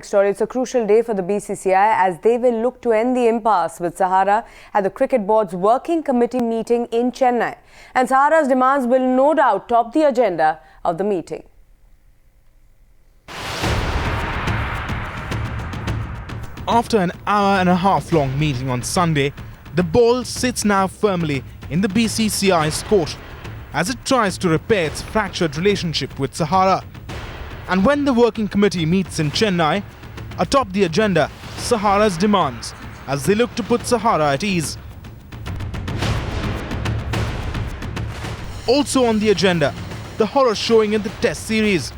Story. It's a crucial day for the BCCI as they will look to end the impasse with Sahara at the Cricket Board's Working Committee meeting in Chennai. And Sahara's demands will no doubt top the agenda of the meeting. After an hour-and-a-half-long meeting on Sunday, the ball sits now firmly in the BCCI's court as it tries to repair its fractured relationship with Sahara. And when the working committee meets in Chennai, atop the agenda, Sahara's demands, as they look to put Sahara at ease. Also on the agenda, the horror showing in the Test series.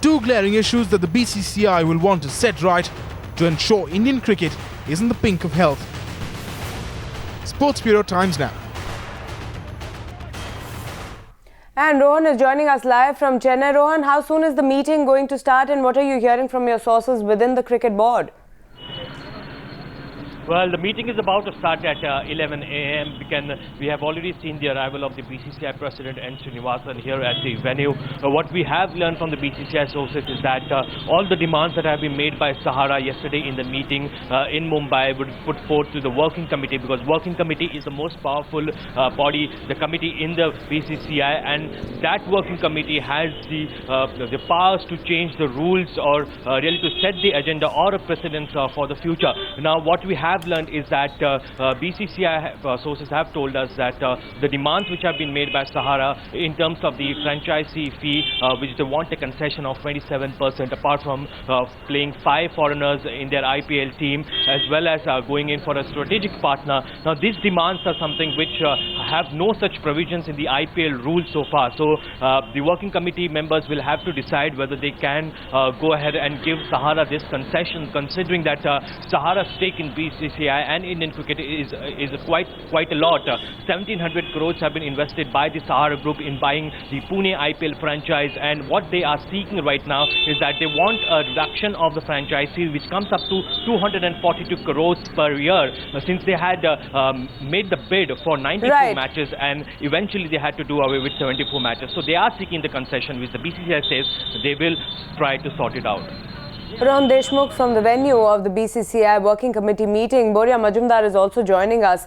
Two glaring issues that the BCCI will want to set right to ensure Indian cricket is in the pink of health. Sports Bureau Times Now. And Rohan is joining us live from Chennai. Rohan, how soon is the meeting going to start and what are you hearing from your sources within the cricket board? Well, the meeting is about to start at 11 a.m. We have already seen the arrival of the BCCI President N. Srinivasan here at the venue. What we have learned from the BCCI sources is that all the demands that have been made by Sahara yesterday in the meeting in Mumbai would put forth to the working committee, because working committee is the most powerful body, the committee in the BCCI, and that working committee has the powers to change the rules or really to set the agenda or a precedence for the future. Now, what we have learned is that BCCI sources have told us that the demands which have been made by Sahara in terms of the franchisee fee, which they want a concession of 27%, apart from playing 5 foreigners in their IPL team, as well as going in for a strategic partner. Now, these demands are something which have no such provisions in the IPL rules so far. So, the working committee members will have to decide whether they can go ahead and give Sahara this concession, considering that Sahara's stake in BCCI and Indian cricket is quite a lot. 1,700 crores have been invested by the Sahara Group in buying the Pune IPL franchise, and what they are seeking right now is that they want a reduction of the franchise fee, which comes up to 242 crores per year, since they had made the bid for 94 matches and eventually they had to do away with 74 matches. So they are seeking the concession, which the BCCI says they will try to sort it out. Rohan Deshmukh from the venue of the BCCI Working Committee meeting. Boria Majumdar is also joining us.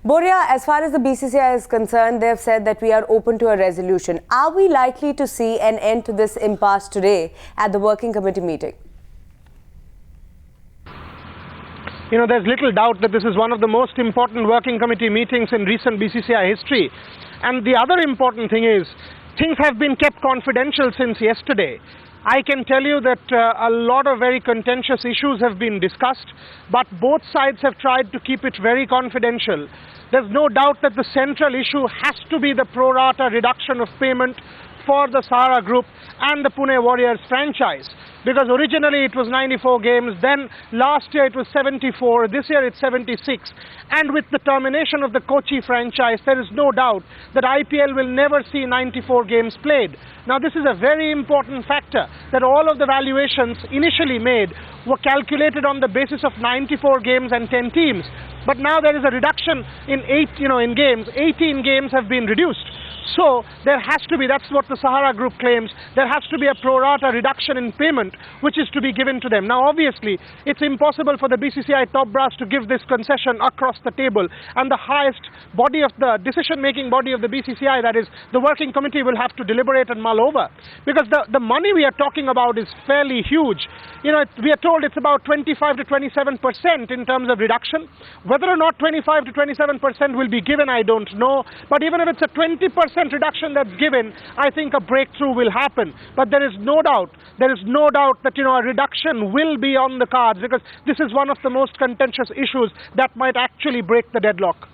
Boria, as far as the BCCI is concerned, they have said that we are open to a resolution. Are we likely to see an end to this impasse today at the Working Committee meeting? You know, there's little doubt that this is one of the most important Working Committee meetings in recent BCCI history. And the other important thing is, things have been kept confidential since yesterday. I can tell you that a lot of very contentious issues have been discussed, but both sides have tried to keep it very confidential. There's no doubt that the central issue has to be the pro rata reduction of payment for the Sahara Group and the Pune Warriors franchise. Because originally it was 94 games, then last year it was 74, this year it's 76. And with the termination of the Kochi franchise, there is no doubt that IPL will never see 94 games played. Now, this is a very important factor, that all of the valuations initially made were calculated on the basis of 94 games and 10 teams. But now there is a reduction in games. 18 games have been reduced. So there has to be, that's what the Sahara Group claims, there has to be a pro rata reduction in payment which is to be given to them. Now, obviously, it's impossible for the BCCI top brass to give this concession across the table, and the highest body of the decision-making body of the BCCI, that is the working committee, will have to deliberate and mull over, because the money we are talking about is fairly huge. You know, we are told it's about 25 to 27% in terms of reduction. Whether or not 25 to 27% will be given, I don't know, but even if it's a 20% reduction that's given, I think a breakthrough will happen. But there is no doubt that, you know, a reduction will be on the cards, because this is one of the most contentious issues that might actually break the deadlock.